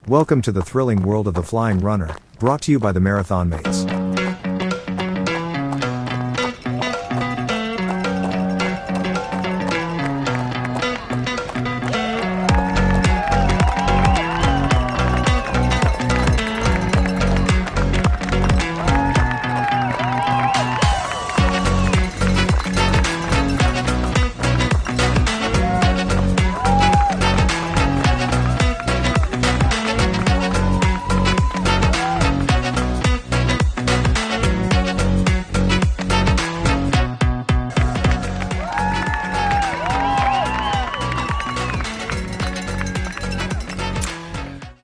Welcome to the thrilling world of the Flying Runner, brought to you by the Marathon Mates.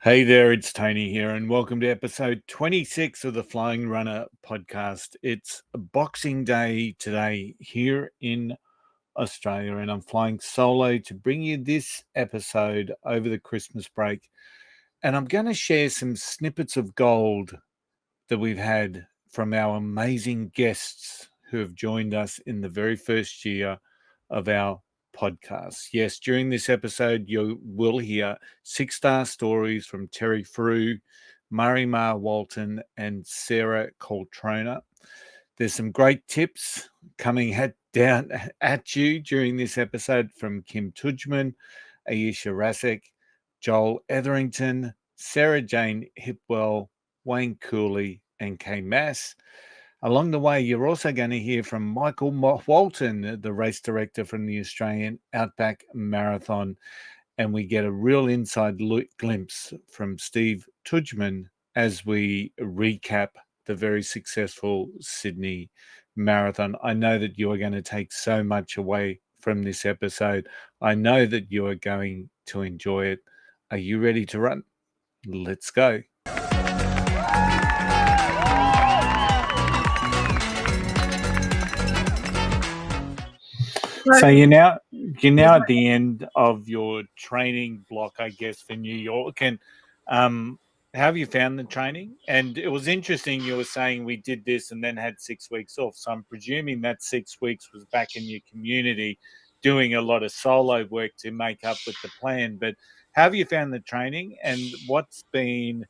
Hey there, it's Tony here, and welcome to episode 26 of the Flying RuNR Podcast. It's Boxing Day today here in Australia, and I'm flying solo to bring you this episode over the Christmas break. And I'm going to share some snippets of gold that we've had from our amazing guests who have joined us in the very first year of our podcast. Yes, during this episode, you will hear 6-star stories from Frew, MariMar Walton, and Sarah Coltrono. There's some great tips coming down at you during this episode from Kim Tudgeman, Ayesha Rassak, Joel Etherington, Sarah Jane Hipwell, Wayne Cooley, and Kaye Maas. Along the way, you're also going to hear from Michael Walton, the race director from the Australian Outback Marathon, and we get a real inside glimpse from Stephen Tudgman as we recap the very successful Sydney Marathon. I know that you are going to take so much away from this episode. I know that you are going to enjoy it. Are you ready to run? Let's go. So you're now at the end of your training block, I guess, for New York. And how have you found the training? And it was interesting, you were saying we did this and then had 6 weeks off. So I'm presuming that 6 weeks was back in your community doing a lot of solo work to make up with the plan. But how have you found the training, and what's been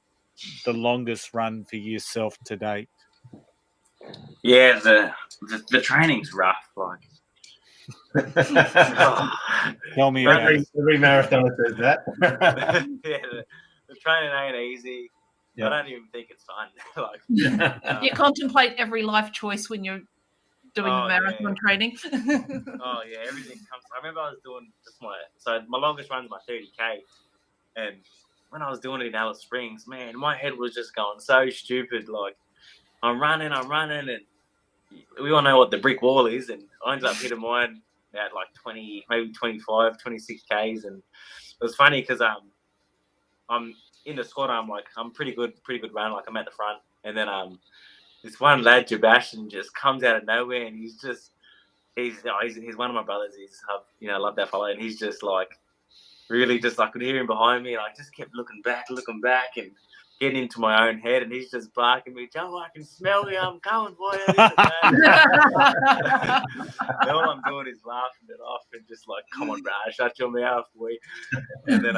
the longest run for yourself to date? Yeah, the training's rough. Like, tell me about it. Every marathoner says that. Yeah, the training ain't easy. Yep. I don't even think it's fun. You contemplate every life choice when you're doing the marathon training. Oh yeah, everything comes. I remember I was doing my longest run is my 30K, and when I was doing it in Alice Springs, man, my head was just going so stupid. Like, I'm running, and we all know what the brick wall is, and I ended up hitting mine at like 20, maybe 25, 26 Ks, and it was funny because I'm in the squad. I'm pretty good runner. Like, I'm at the front, and then this one lad, Jabashin, just comes out of nowhere, and he's one of my brothers. I love that fellow, and he's just like really just, I could hear him behind me, and I just kept looking back, and getting into my own head, and he's just barking me, Joe, I can smell you, I'm coming for you. And all I'm doing is laughing it off and just like, come on, bro, shut your mouth, boy. And then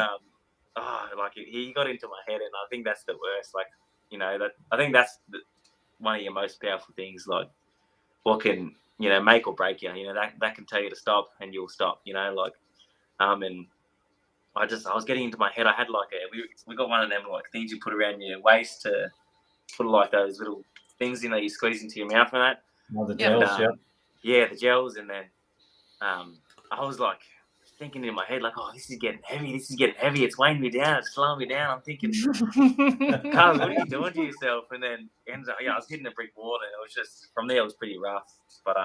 he got into my head, and I think that's the worst. Like, I think that's one of your most powerful things. Like, what can make or break you? That can tell you to stop, and you'll stop. And I was getting into my head. I had like we got one of them like things you put around your waist to put like those little things in that you squeeze into your mouth and that. Oh, the gels, yeah, the gels. And then I was like thinking in my head like, oh, this is getting heavy. It's weighing me down. It's slowing me down. I'm thinking, Carl, what are you doing to yourself? And then ends up, I was hitting a brick wall, and it was just from there. It was pretty rough. But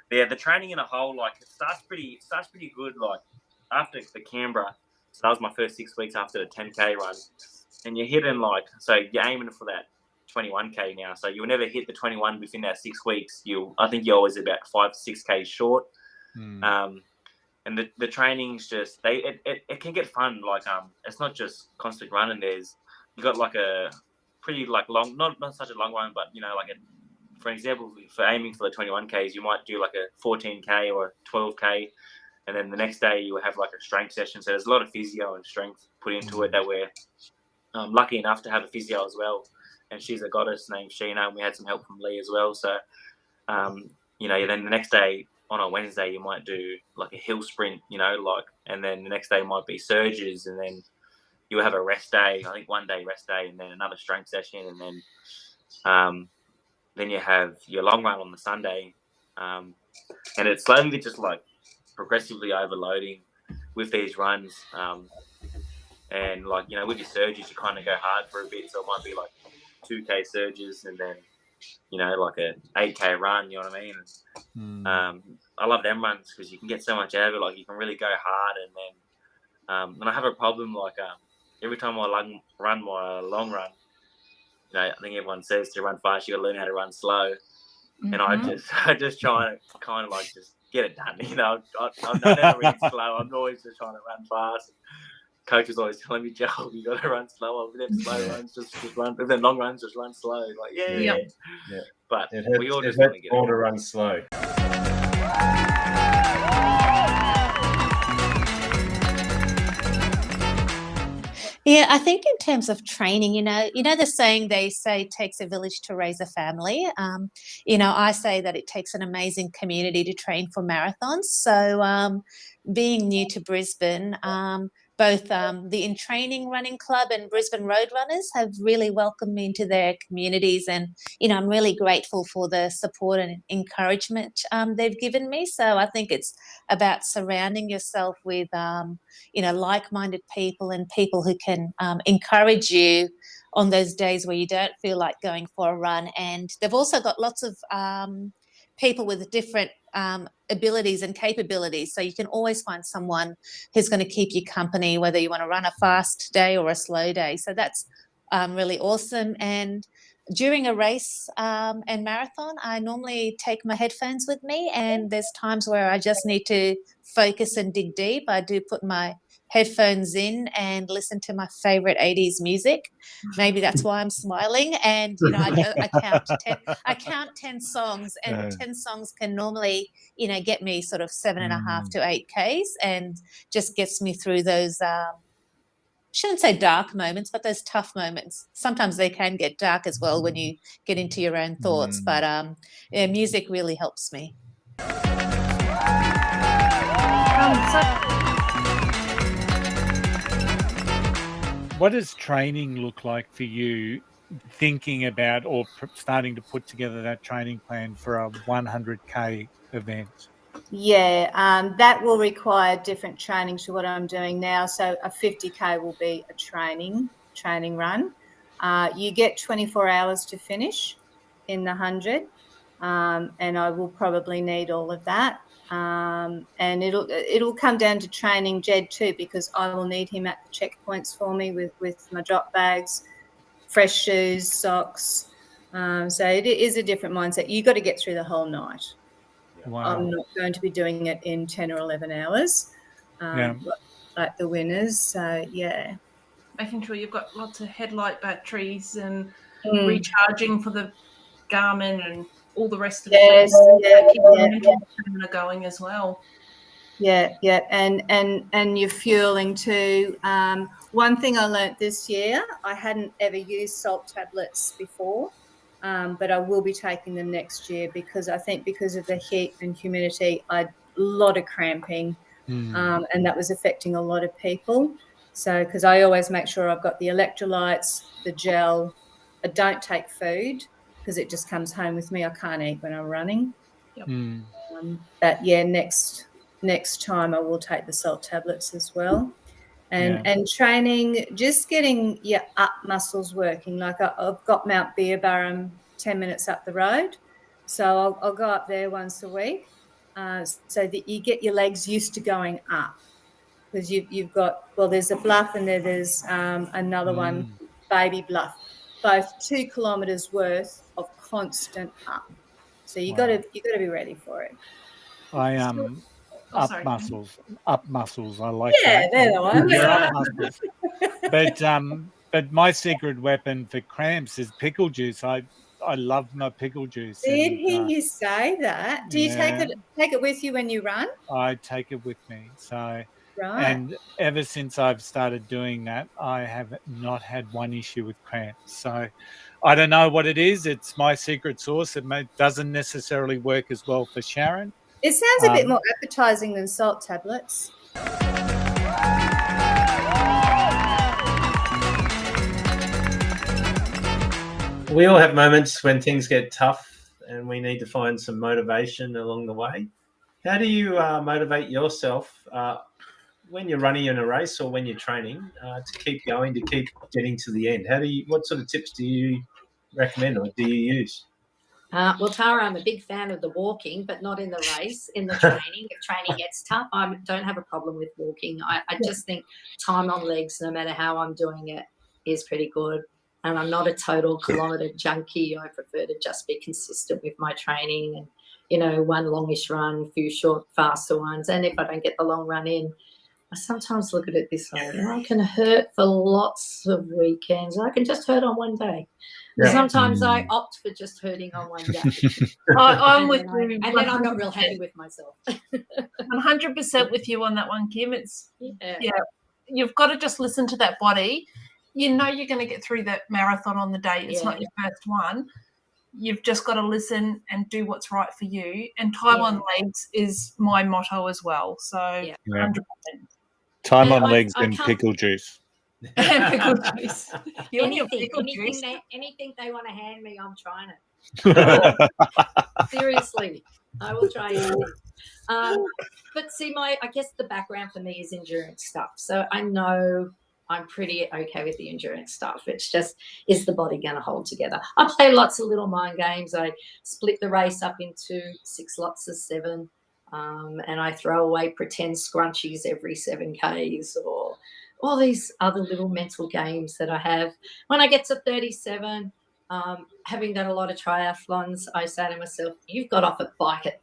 the training in a whole, like, it starts pretty good. Like, after the Canberra, so that was my first 6 weeks after the 10K run, and you're hitting so you're aiming for that 21K now. So you'll never hit the 21 within that 6 weeks. I think you're always about 5-6K short. And the training's just it can get fun. Like, it's not just constant running. You got like a pretty like long, not such a long run, but for example, for aiming for the 21Ks, you might do like a 14K or a 12K. And then the next day you have like a strength session. So there's a lot of physio and strength put into it that we're lucky enough to have a physio as well, and she's a goddess named Sheena, and we had some help from Lee as well. So, you know, then the next day on a Wednesday you might do like a hill sprint, you know, like, and then the next day might be surges, and then you'll have a rest day. I think one day rest day, and then another strength session, and then you have your long run on the Sunday, and it's slowly just like progressively overloading with these runs. And like, you know, with your surges, you kind of go hard for a bit. So it might be like 2K surges and then, you know, like a 8K run, you know what I mean? I love them runs because you can get so much out of it. Like you can really go hard. And then, and I have a problem, like every time I run my long run, you know, I think everyone says to run fast, you got to learn how to run slow. Mm-hmm. And I just try to kind of like just get it done. You know, I'm never really slow. I'm always just trying to run fast. Coach is always telling me, Joel, you got to run slower. With them slow runs, just run. With them long runs, just run slow. Like, yeah. But we all just want to get it. To run slow. Yeah, I think in terms of training, you know the saying they say it takes a village to raise a family. You know, I say that it takes an amazing community to train for marathons. So being new to Brisbane, both the In Training Running Club and Brisbane Road Runners have really welcomed me into their communities, and you know I'm really grateful for the support and encouragement they've given me. So I think it's about surrounding yourself with you know, like-minded people and people who can encourage you on those days where you don't feel like going for a run. And they've also got lots of people with different abilities and capabilities. So you can always find someone who's going to keep you company, whether you want to run a fast day or a slow day. So that's really awesome. And during a race and marathon, I normally take my headphones with me, and there's times where I just need to focus and dig deep. I do put my headphones in and listen to my favorite 80s music. Maybe that's why I'm smiling. And you know, I count 10 songs, and 10 songs can normally, you know, get me sort of 7.5 to 8Ks, and just gets me through those shouldn't say dark moments, but those tough moments. Sometimes they can get dark as well when you get into your own thoughts. But yeah, music really helps me. What does training look like for you, thinking about or starting to put together that training plan for a 100K event? Yeah, that will require different training to what I'm doing now. So a 50K will be a training run. You get 24 hours to finish in the 100, and I will probably need all of that. And it'll come down to training Jed too, because I will need him at the checkpoints for me with my drop bags, fresh shoes, socks. So it is a different mindset. You've got to get through the whole night. Wow. I'm not going to be doing it in 10 or 11 hours like the winners. So, yeah. Making sure you've got lots of headlight batteries and recharging for the Garmin and all the rest of it. Are going as well. Yeah, and you're fueling too. One thing I learnt this year, I hadn't ever used salt tablets before. But I will be taking them next year, because I think because of the heat and humidity, I had a lot of cramping, and that was affecting a lot of people. So, because I always make sure I've got the electrolytes, the gel. I don't take food because it just comes home with me. I can't eat when I'm running. Yep. But yeah, next time I will take the salt tablets as well. And training, just getting your up muscles working. Like I've got Mount Beerburrum 10 minutes up the road. So I'll go up there once a week so that you get your legs used to going up. Because you've got, well, there's a bluff and there's another one, Baby Bluff. Both 2 kilometres worth of constant up. So you got to be ready for it. Up muscles. I like that. Yeah, they're the ones. You're up muscles. But my secret weapon for cramps is pickle juice. I love my pickle juice. Did hear you say that? Do you take it with you when you run? I take it with me. So Right. And ever since I've started doing that, I have not had one issue with cramps. So I don't know what it is. It's my secret sauce. It doesn't necessarily work as well for Sharon. It sounds a bit more appetizing than salt tablets. We all have moments when things get tough and we need to find some motivation along the way. How do you motivate yourself when you're running in a race or when you're training to keep going, to keep getting to the end? What sort of tips do you recommend or do you use? Well, Tara, I'm a big fan of the walking, but not in the race, in the training. If training gets tough, I don't have a problem with walking. I just think time on legs, no matter how I'm doing it, is pretty good. And I'm not a total kilometre junkie. I prefer to just be consistent with my training and, you know, one longish run, a few short, faster ones. And if I don't get the long run in, I sometimes look at it this way. I can hurt for lots of weekends. I can just hurt on one day. Yeah. Sometimes I opt for just hurting on one day. I'm with you. And then I'm not real happy with myself. 100% with you on that one, Kim. It's you've got to just listen to that body. You know you're going to get through that marathon on the day. It's not your first one. You've just got to listen and do what's right for you. And time on legs is my motto as well. So 100%. Time on legs and pickle juice. Pickle juice. Anything they want to hand me, I'm trying it. Seriously, I will try anything. But see, I guess the background for me is endurance stuff. So I know I'm pretty okay with the endurance stuff. It's just, is the body going to hold together? I play lots of little mind games. I split the race up into 6 lots of 7, and I throw away pretend scrunchies every 7 Ks or all these other little mental games that I have. When I get to 37, having done a lot of triathlons, I say to myself, you've got off a bike at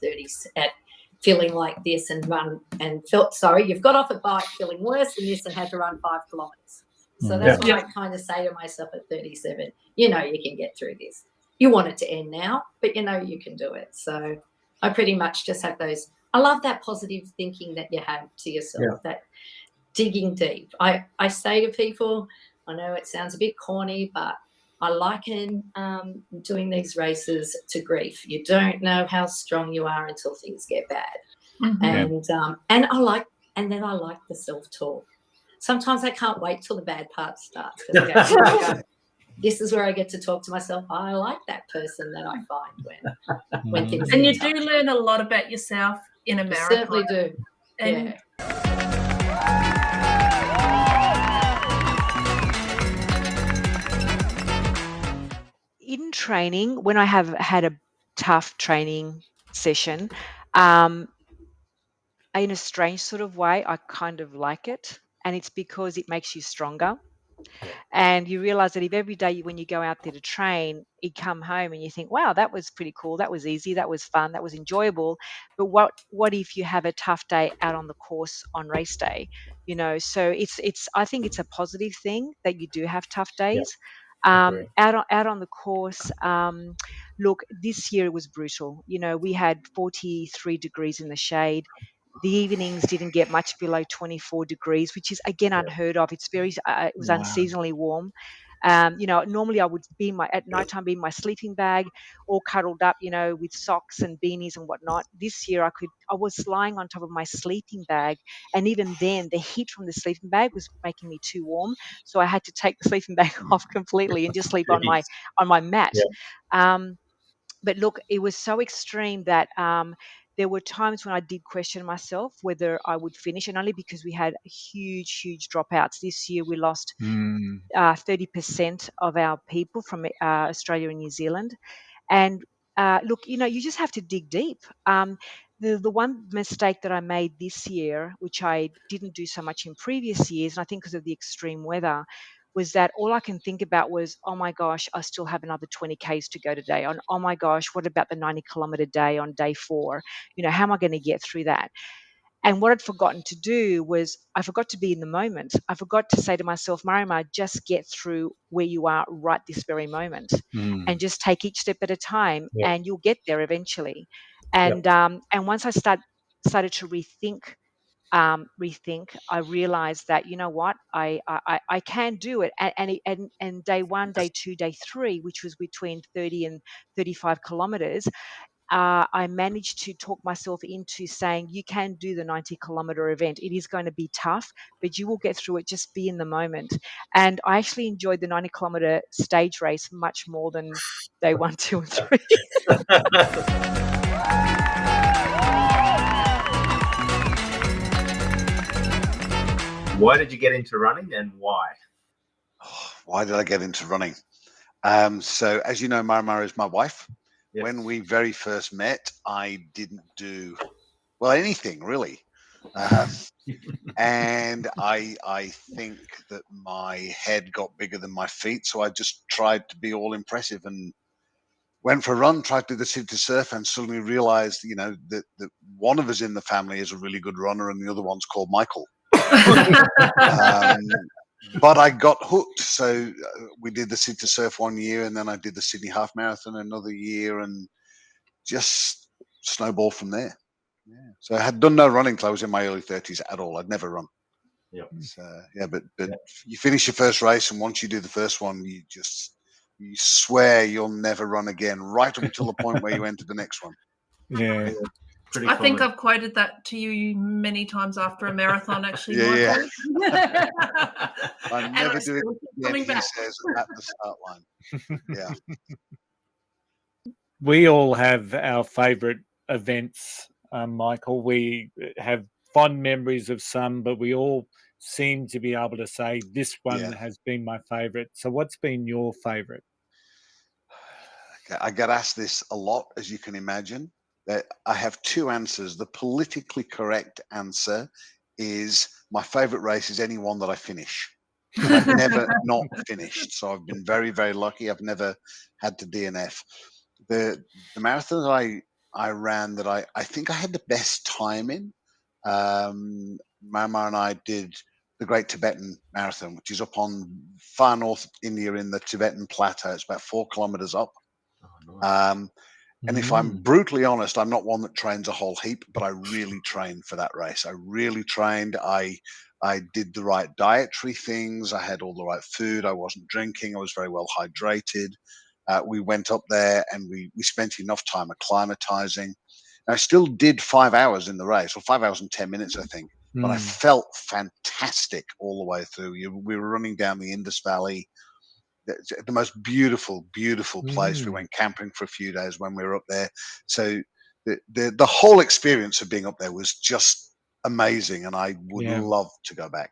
feeling like this and you've got off a bike feeling worse than this and had to run 5 kilometres. So that's what I kind of say to myself at 37. You know you can get through this. You want it to end now, but you know you can do it. So I pretty much just have those. I love that positive thinking that you have to yourself, that digging deep. I say to people, I know it sounds a bit corny, but I liken doing these races to grief. You don't know how strong you are until things get bad. Mm-hmm. And I like the self-talk. Sometimes I can't wait till the bad part starts because I go, this is where I get to talk to myself. I like that person that I find when things. And you do learn a lot about yourself in a marathon. Certainly do. And in training, when I have had a tough training session, in a strange sort of way, I kind of like it. And it's because it makes you stronger. And you realize that if every day when you go out there to train, you come home and you think, wow, that was pretty cool. That was easy. That was fun. That was enjoyable. But what if you have a tough day out on the course on race day? You know, so I think it's a positive thing that you do have tough days. Out on the course. Look, this year it was brutal. You know, we had 43 degrees in the shade. The evenings didn't get much below 24 degrees, which is again unheard of. It's it was unseasonably warm. You know, normally I would be at nighttime be in my sleeping bag, all cuddled up, you know, with socks and beanies and whatnot. This year I was lying on top of my sleeping bag, and even then the heat from the sleeping bag was making me too warm, so I had to take the sleeping bag off completely and just sleep on my mat. But look, it was so extreme that there were times when I did question myself whether I would finish, and only because we had huge dropouts. This year we lost 30% of our people from Australia and New Zealand. And look, you know, you just have to dig deep. The one mistake that I made this year, which I didn't do so much in previous years, and I think because of the extreme weather, was that all I can think about was, oh my gosh, I still have another 20 Ks to go today. Oh my gosh, what about the 90-kilometre day on day 4? You know, how am I going to get through that? And what I'd forgotten to do was I forgot to be in the moment. I forgot to say to myself, MariMar, just get through where you are right this very moment and just take each step at a time and you'll get there eventually. And once I started to rethink rethink, I realized that, you know what, I can do it. And day 1, day 2, day 3, which was between 30 and 35 kilometers, I managed to talk myself into saying, you can do the 90-kilometer event. It is going to be tough, but you will get through it. Just be in the moment. And I actually enjoyed the 90-kilometer stage race much more than day 1, 2, and 3. Why did you get into running, and why? Why did I get into running? So as you know, MariMar is my wife. Yes. When we very first met, I didn't do, well, anything really. And I think that my head got bigger than my feet. So I just tried to be all impressive and went for a run, tried to do the city to surf, and suddenly realized, that one of us in the family is a really good runner and the other one's called Michael. But I got hooked. So we did the city to surf one year, and then I did the Sydney Half Marathon another year, and just snowballed from there. Yeah. So I had done no running till I was in my early 30s at all. I'd never run. Yeah. So, but you finish your first race, and once you do the first one, you swear you'll never run again, right up until the point where you enter the next one. Yeah. I think I've quoted that to you many times after a marathon, actually. Yeah. I'm never doing it, he says, at the start line. Yeah. We all have our favourite events, Michael. We have fond memories of some, but we all seem to be able to say this one has been my favourite. So what's been your favourite? I get asked this a lot, as you can imagine. I have two answers. The politically correct answer is my favourite race is any one that I finish. I've never not finished. So I've been very, very lucky. I've never had to DNF. The marathon that I ran that I think I had the best time in, MariMar and I did the Great Tibetan Marathon, which is up on far north India in the Tibetan Plateau. It's about 4 kilometers up. Oh, nice. And if I'm brutally honest, I'm not one that trains a whole heap, but I really trained for that race. I really trained. I did the right dietary things. I had all the right food. I wasn't drinking. I was very well hydrated. We went up there and we spent enough time acclimatizing. I still did 5 hours in the race, or 5 hours and 10 minutes, I think. But I felt fantastic all the way through. We were running down the Indus Valley. The most beautiful, beautiful place. We went camping for a few days when we were up there. So the whole experience of being up there was just amazing, and I would love to go back.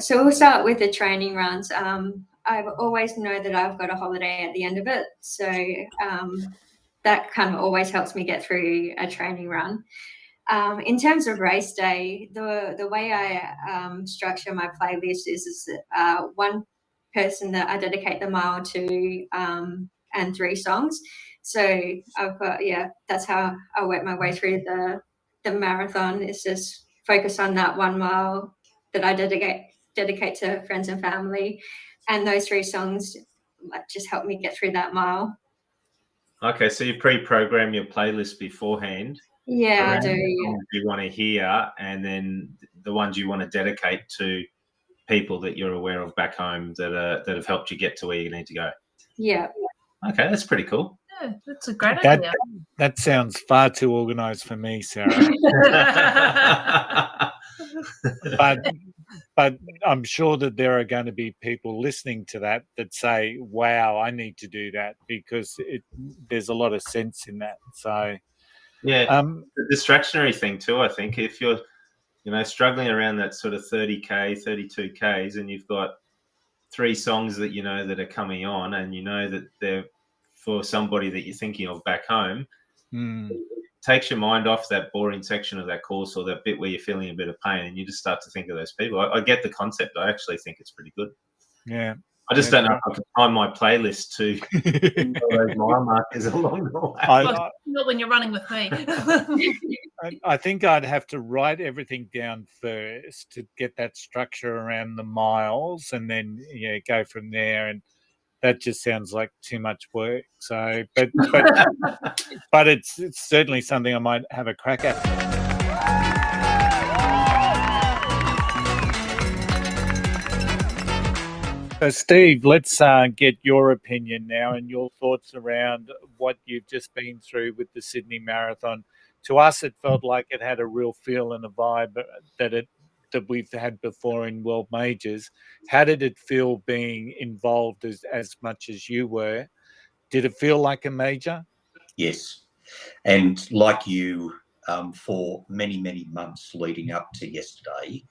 So we'll start with the training runs. I always know that I've got a holiday at the end of it. So that kind of always helps me get through a training run. In terms of race day, the way I structure my playlist is one person that I dedicate the mile to and 3 songs. So I've got, that's how I work my way through the marathon. It's just focus on that 1 mile that I dedicate to friends and family. And those 3 songs just help me get through that mile. Okay, so you pre-program your playlist beforehand. Yeah, I do. You want to hear, and then the ones you want to dedicate to people that you're aware of back home that have helped you get to where you need to go. Yeah. Okay, that's pretty cool. Yeah, that's a great idea. That sounds far too organised for me, Sarah. But I'm sure that there are going to be people listening to that say, "Wow, I need to do that," because there's a lot of sense in that. So. Yeah, the distractionary thing too, I think. If you're, struggling around that sort of 30K, 32Ks, and you've got 3 songs that that are coming on, and that they're for somebody that you're thinking of back home, it takes your mind off that boring section of that course or that bit where you're feeling a bit of pain, and you just start to think of those people. I get the concept. I actually think it's pretty good. Yeah. I just don't know if I can time my playlist to those mile markers along the way. Not when you're running with me. I think I'd have to write everything down first to get that structure around the miles, and then go from there. And that just sounds like too much work. So, but it's certainly something I might have a crack at. So, Steve, let's get your opinion now and your thoughts around what you've just been through with the Sydney Marathon. To us, it felt like it had a real feel and a vibe that we've had before in World Majors. How did it feel being involved as much as you were? Did it feel like a major? Yes. And like you, for many, many months leading up to yesterday,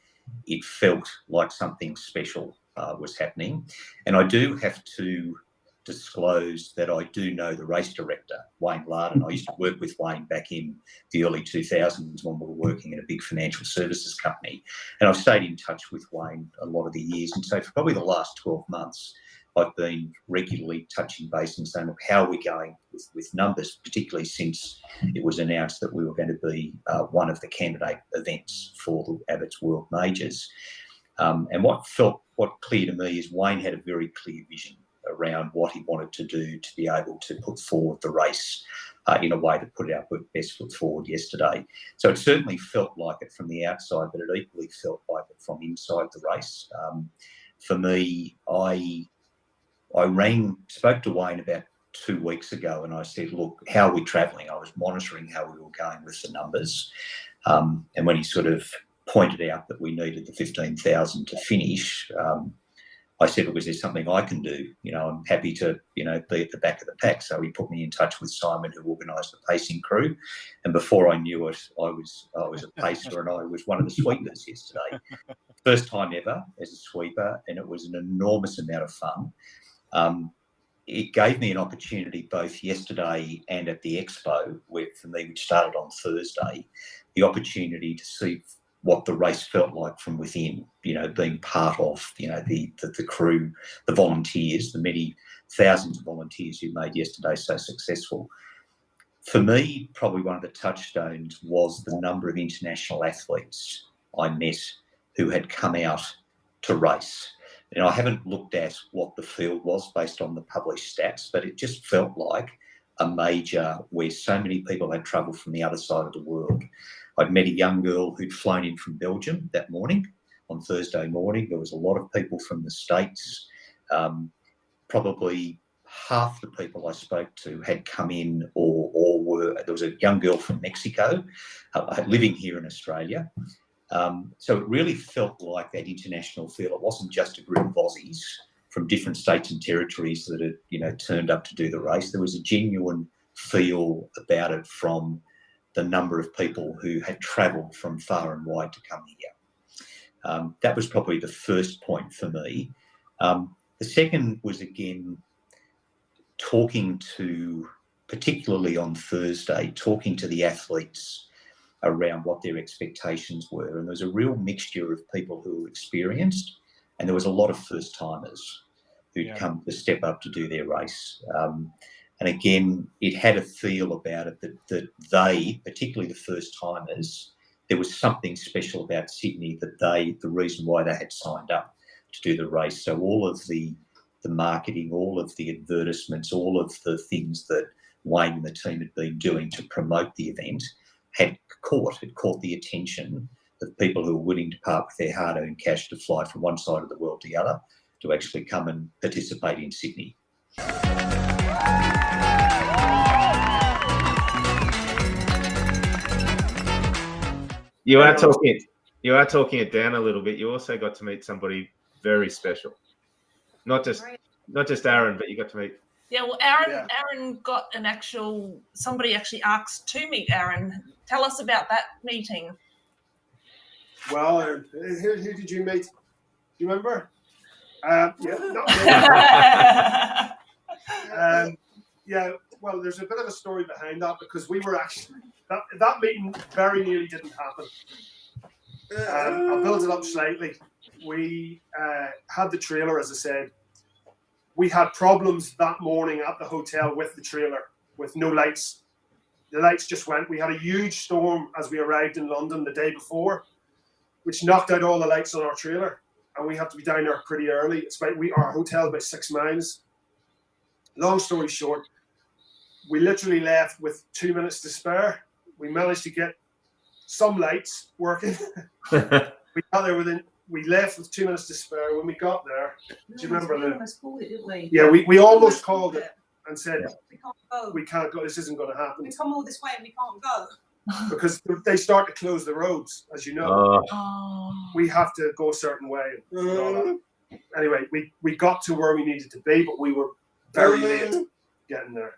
it felt like something special was happening. And I do have to disclose that I do know the race director, Wayne Larden. I used to work with Wayne back in the early 2000s when we were working in a big financial services company. And I've stayed in touch with Wayne a lot of the years. And so for probably the last 12 months, I've been regularly touching base and saying, look, how are we going with numbers, particularly since it was announced that we were going to be one of the candidate events for the Abbott's World Majors. And what clear to me is Wayne had a very clear vision around what he wanted to do to be able to put forward the race in a way that put our best foot forward yesterday. So it certainly felt like it from the outside, but it equally felt like it from inside the race. For me, I spoke to Wayne about 2 weeks ago and I said, look, how are we travelling? I was monitoring how we were going with the numbers. And when he sort of pointed out that we needed the 15,000 to finish, I said, look, is there something I can do? I'm happy to, be at the back of the pack. So he put me in touch with Simon, who organised the pacing crew. And before I knew it, I was a pacer and I was one of the sweepers yesterday. First time ever as a sweeper, and it was an enormous amount of fun. It gave me an opportunity both yesterday and at the expo, which started on Thursday, the opportunity to see what the race felt like from within, being part of, the crew, the volunteers, the many thousands of volunteers who made yesterday so successful. For me, probably one of the touchstones was the number of international athletes I met who had come out to race. And I haven't looked at what the field was based on the published stats, but it just felt like a major where so many people had travelled from the other side of the world. I'd met a young girl who'd flown in from Belgium that morning, on Thursday morning. There was a lot of people from the States. Probably half the people I spoke to had come in or were, there was a young girl from Mexico living here in Australia. So it really felt like that international feel. It wasn't just a group of Aussies from different states and territories that had, turned up to do the race. There was a genuine feel about it from the number of people who had travelled from far and wide to come here. That was probably the first point for me. The second was, again, talking to, particularly on Thursday, talking to the athletes around what their expectations were. And there was a real mixture of people who were experienced, and there was a lot of first-timers who'd come to step up to do their race. And again, it had a feel about it that they, particularly the first-timers, there was something special about Sydney that the reason why they had signed up to do the race. So all of the marketing, all of the advertisements, all of the things that Wayne and the team had been doing to promote the event had caught the attention of people who were willing to part with their hard-earned cash to fly from one side of the world to the other to actually come and participate in Sydney. You are talking it down a little bit. You also got to meet somebody very special. Not just Aaron, but you got to meet. Yeah, well, Aaron got somebody actually asked to meet Aaron. Tell us about that meeting. Well, who did you meet? Do you remember? Well, there's a bit of a story behind that because we were actually that meeting very nearly didn't happen. I'll build it up slightly. We had the trailer, as I said. We had problems that morning at the hotel with the trailer, with no lights. The lights just went. We had a huge storm as we arrived in London the day before, which knocked out all the lights on our trailer, and we had to be down there pretty early. Our hotel about 6 miles, long story short, we literally left with 2 minutes to spare. We managed to get some lights working. We got there we left with 2 minutes to spare. When we got there, do you remember Yeah, we almost called it and said, we can't go. We can't go. This isn't going to happen. We come all this way and we can't go. Because they start to close the roads, as you know. We have to go a certain way. Anyway, we got to where we needed to be, but we were very late getting there.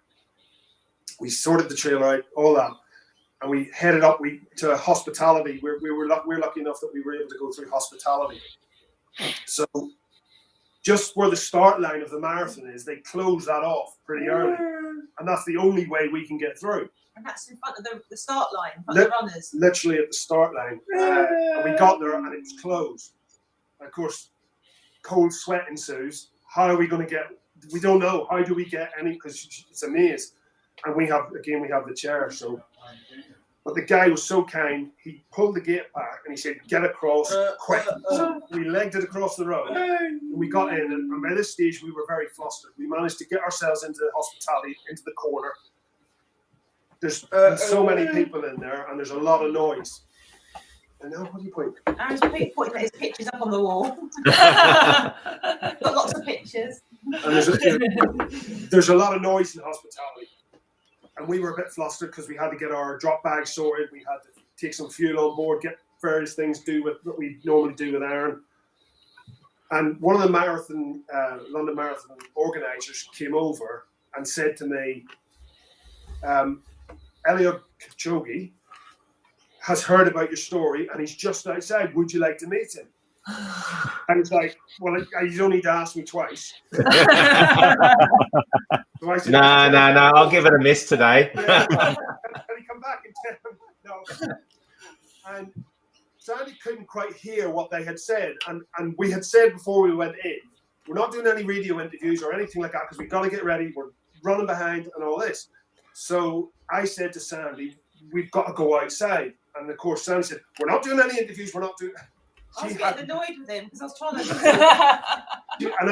We sorted the trailer out, all that, and we headed up to hospitality. We're lucky enough that we were able to go through hospitality. So just where the start line of the marathon is, they close that off pretty early, and that's the only way we can get through. And that's in front of the start line, in front of the runners. Literally at the start line. And we got there and it was closed. And of course, cold sweat ensues. How are we going to get? We don't know. How do we get any? Because it's a maze. And we have the chair. So, but the guy was so kind. He pulled the gate back and he said, "Get across quick." So we legged it across the road. And we got in, and by this stage we were very flustered. We managed to get ourselves into the hospitality, into the corner. There's so many people in there, and there's a lot of noise. And now, what do you point? Aaron's pointing at his pictures up on the wall. Got lots of pictures. And there's a lot of noise in hospitality. And we were a bit flustered because we had to get our drop bags sorted. We had to take some fuel on board, get various things do with what we normally do with Aaron. And one of the London Marathon organisers came over and said to me, Eliud Kipchoge has heard about your story and he's just outside. Would you like to meet him? And it's like, well, you don't need to ask me twice. So said, no, I'll give it a miss today. Yeah. And he come back and tell him, no. And Sandy couldn't quite hear what they had said. And we had said before we went in, we're not doing any radio interviews or anything like that because we've got to get ready. We're running behind and all this. So I said to Sandy, we've got to go outside. And of course, Sandy said, we're not doing any interviews. We're not doing. I was getting annoyed with him because I was trying to. And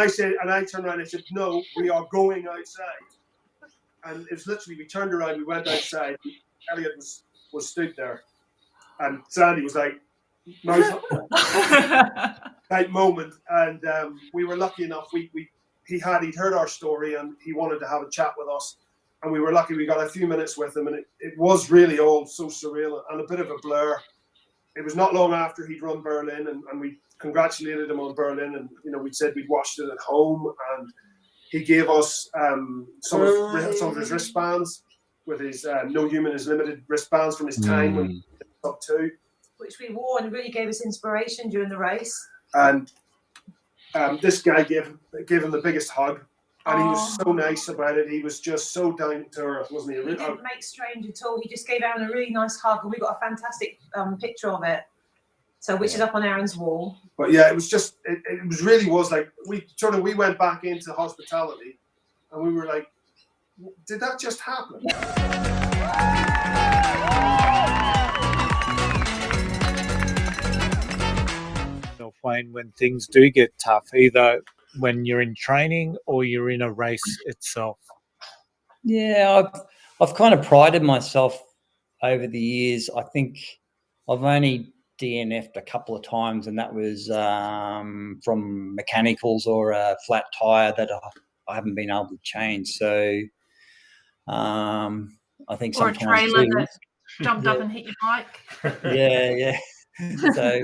I turned around and I said, no, we are going outside. And it was literally, we turned around, we went outside. Eliud was stood there. And Sandy was like, that moment. And we were lucky enough. He'd heard our story and he wanted to have a chat with us. And we were lucky we got a few minutes with him, and it was really all so surreal and a bit of a blur. It was not long after he'd run Berlin, and we congratulated him on Berlin, and we said we'd watched it at home, and he gave us some of his wristbands with his No Human is Limited wristbands from his time when he was up to, which we wore and really gave us inspiration during the race. And this guy gave him the biggest hug. And he was so nice about it. He was just so down to earth, wasn't he? He didn't make strange at all. He just gave Aaron a really nice hug, and we got a fantastic picture of it. So, which is up on Aaron's wall. But yeah, it was just, it really was like, we went back into hospitality, and we were like, did that just happen? You'll find when things do get tough, either when you're in training or you're in a race itself? Yeah, I've kind of prided myself over the years. I think I've only DNF'd a couple of times, and that was from mechanicals or a flat tire that I haven't been able to change. So I think or sometimes a trailer too, that jumped up and hit your bike. Yeah. So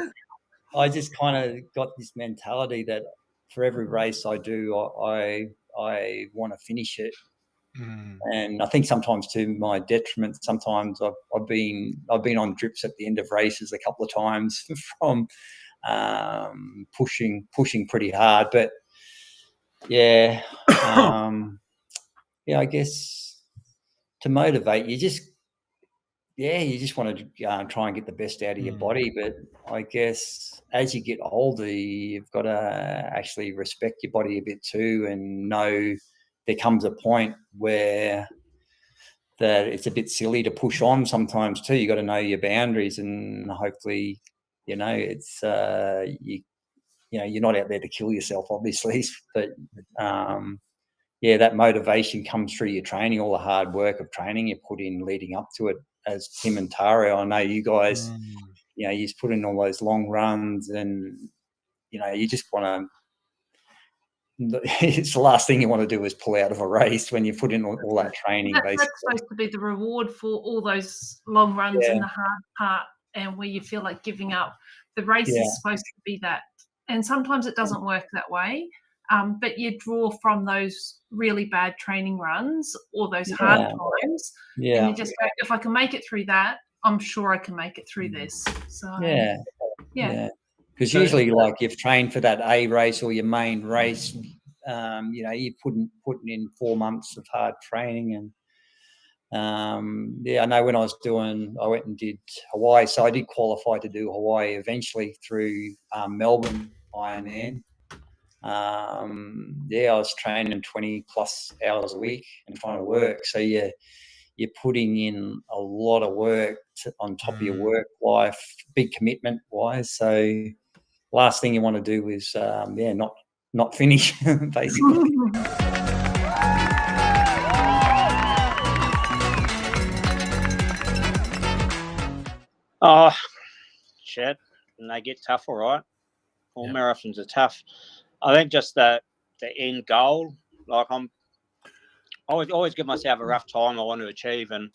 I just kind of got this mentality that for every race I do, I want to finish it. And I think sometimes to my detriment, sometimes I've been on drips at the end of races a couple of times from pushing pretty hard. But yeah, I guess to motivate you just want to try and get the best out of your body. But I guess as you get older, you've got to actually respect your body a bit too, and know there comes a point where that it's a bit silly to push on sometimes too. You got to know your boundaries, and hopefully, it's you're not out there to kill yourself, obviously, but that motivation comes through your training, all the hard work of training you put in leading up to it. As Tim and Tara, I know you guys, you just put in all those long runs, and you just want to. It's the last thing you want to do is pull out of a race when you put in all that training. That's supposed to be the reward for all those long runs and the hard part, and where you feel like giving up. The race is supposed to be that, and sometimes it doesn't work that way. But you draw from those really bad training runs or those hard times, and you just go, if I can make it through that, I'm sure I can make it through this. So because usually, like, you've trained for that A race or your main race, you're putting in 4 months of hard training, and I know when I went and did Hawaii, so I did qualify to do Hawaii eventually through Melbourne Ironman. I was training 20 plus hours a week and trying to work. So you're putting in a lot of work on top of your work life, big commitment wise. So last thing you want to do is not finish basically. Oh, shit. And they get tough, all right. All marathons are tough. I think just the end goal, like I always give myself a rough time I want to achieve, and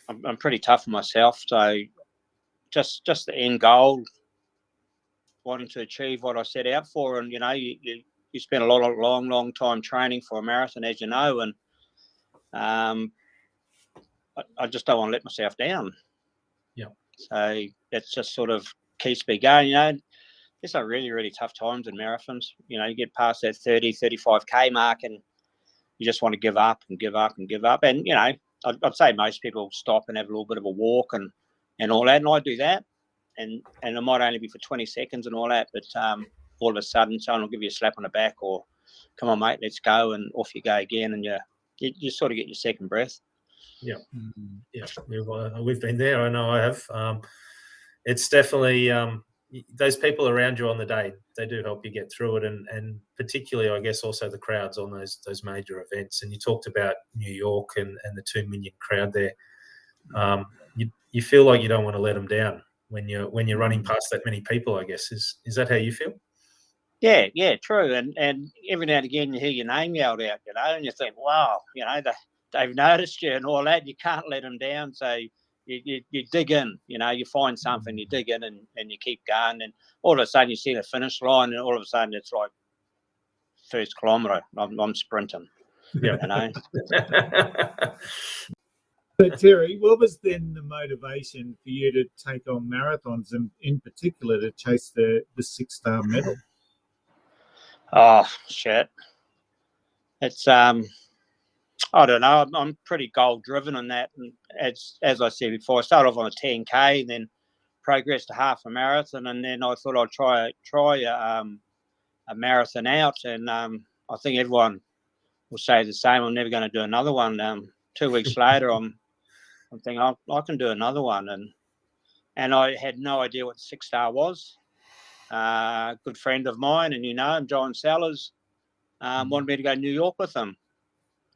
I'm pretty tough on myself. So just the end goal, wanting to achieve what I set out for, and you spend a long time training for a marathon, as you know, and I just don't want to let myself down. Yeah. So that's just sort of keeps me going. It's a really, really tough times in marathons. You get past that 30, 35K mark and you just want to give up and give up and give up. And, I'd say most people stop and have a little bit of a walk and all that. And I do that. And it might only be for 20 seconds and all that. But all of a sudden, someone will give you a slap on the back or, come on, mate, let's go. And off you go again. And you sort of get your second breath. Yeah. Yeah. We've been there. I know I have. It's definitely... those people around you on the day, they do help you get through it, and particularly, I guess, also the crowds on those major events. And you talked about New York and the 2 million crowd there. You feel like you don't want to let them down when you're running past that many people, I guess. Is that how you feel? Yeah, true. And every now and again you hear your name yelled out, and you think, wow, they've noticed you and all that. You can't let them down, so you dig in, you find something, you dig in and you keep going, and all of a sudden you see the finish line, and all of a sudden it's like first kilometre, I'm sprinting. So Terry, what was then the motivation for you to take on marathons, and in particular to chase the 6-star medal? Oh shit, it's I don't know. I'm pretty goal driven on that, and as I said before, I started off on a 10K, and then progressed to half a marathon, and then I thought I'd try a marathon out, and I think everyone will say the same. I'm never going to do another one. 2 weeks later, I'm thinking I can do another one, and I had no idea what the 6-star was. A good friend of mine, and him, John Sellers, wanted me to go to New York with him.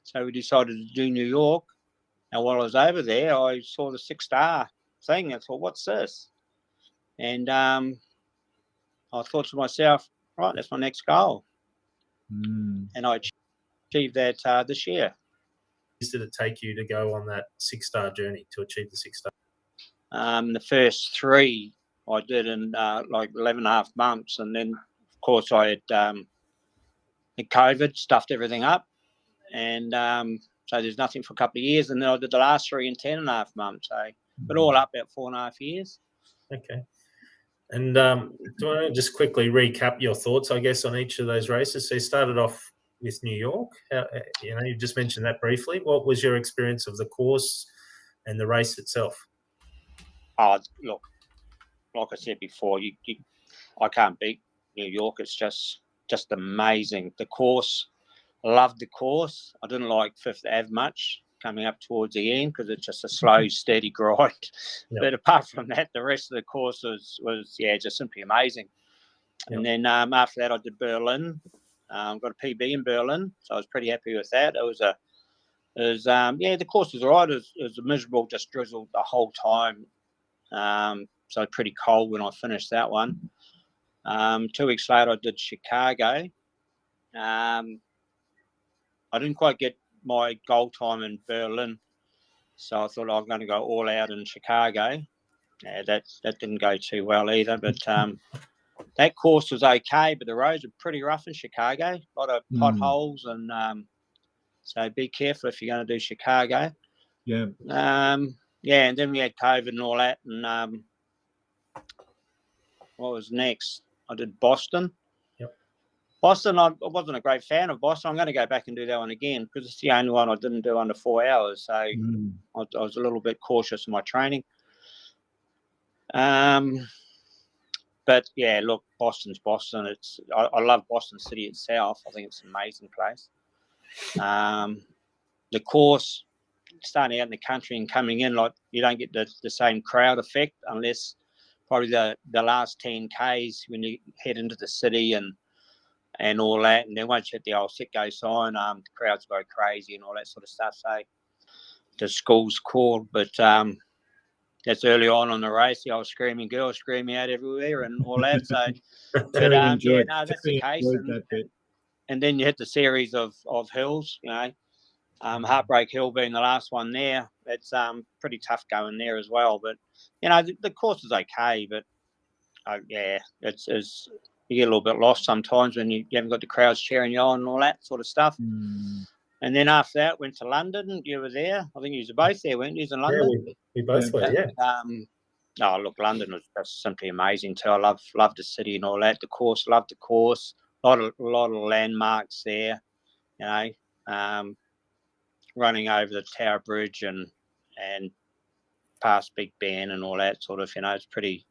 So we decided to do New York. And while I was over there, I saw the 6-star thing. I thought, what's this? And I thought to myself, right, that's my next goal. And I achieved that this year. Did it take you to go on that 6-star journey to achieve the 6-star? The first 3 I did in like 11 and a half months. And then, of course, I had COVID, stuffed everything up. And so there's nothing for a couple of years. And then I did the last 3 in 10 and a half months. So, but all up about 4.5 years. Okay. And do you want to just quickly recap your thoughts, I guess, on each of those races? So you started off with New York. You just mentioned that briefly. What was your experience of the course and the race itself? Oh, look, like I said before, I can't beat New York. It's just amazing. The course, I loved the course. I didn't like Fifth Ave much coming up towards the end because it's just a slow, steady grind. Yep. But apart from that, the rest of the course was just simply amazing. Yep. And then after that, I did Berlin. Got a PB in Berlin, so I was pretty happy with that. The course was all right. It was miserable, just drizzled the whole time. So pretty cold when I finished that one. 2 weeks later, I did Chicago. I didn't quite get my goal time in Berlin, so I thought I was going to go all out in Chicago. Yeah, that didn't go too well either, but that course was okay, but the roads are pretty rough in Chicago, a lot of potholes, and so be careful if you're going to do Chicago. Yeah. And then we had COVID and all that, and what was next? I did Boston. Yep. Boston, I wasn't a great fan of Boston. I'm going to go back and do that one again because it's the only one I didn't do under 4 hours, so I was a little bit cautious in my training. But yeah, look, Boston's Boston. I love Boston City itself. I think it's an amazing place. The course, starting out in the country and coming in, like you don't get the same crowd effect unless probably the last 10 Ks when you head into the city and all that. And then once you hit the old set go sign, the crowds go crazy and all that sort of stuff. So the school's called, but that's early on in the race. The old screaming girls screaming out everywhere and all that. So, that's the case. And then you hit the series of hills, Heartbreak Hill being the last one there. It's pretty tough going there as well. But, the course is okay. But, it's you get a little bit lost sometimes when you haven't got the crowds cheering you on and all that sort of stuff. And then after that, went to London. You were there. I think you were both there, weren't you? In London? Yeah, we both were, yeah. Look, London was just simply amazing too. I love the city and all that. The course, loved the course. A lot of landmarks there, running over the Tower Bridge and past Big Ben and all that sort of, it's pretty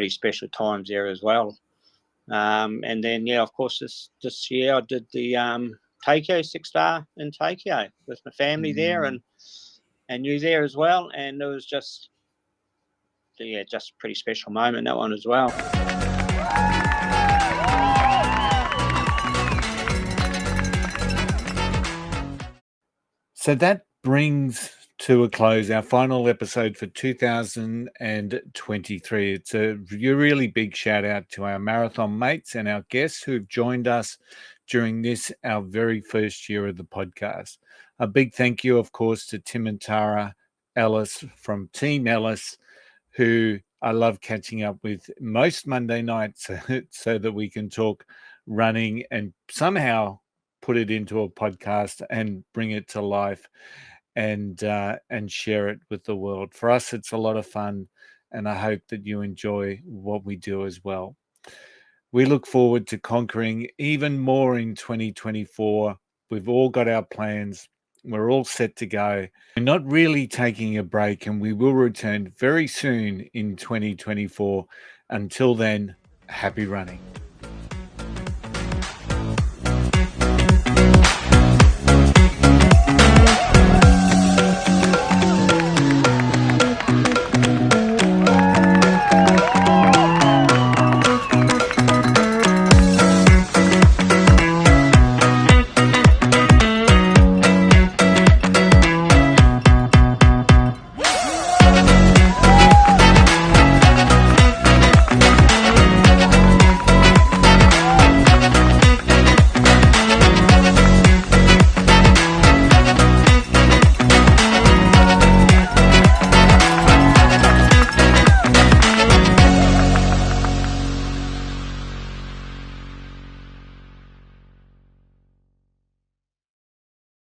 special times there as well. And then, of course, this year I did the Tokyo 6-star in Tokyo with my family there and you there as well. And it was just a pretty special moment, that one as well. So that brings to a close our final episode for 2023. It's a really big shout out to our marathon mates and our guests who've joined us during this, our very first year of the podcast. A big thank you, of course, to Tim and Tara Ellis from Team Ellis, who I love catching up with most Monday nights so that we can talk running and somehow put it into a podcast and bring it to life and share it with the world. For us, it's a lot of fun, and I hope that you enjoy what we do as well. We look forward to conquering even more in 2024. We've all got our plans. We're all set to go. We're not really taking a break, and we will return very soon in 2024. Until then, happy running.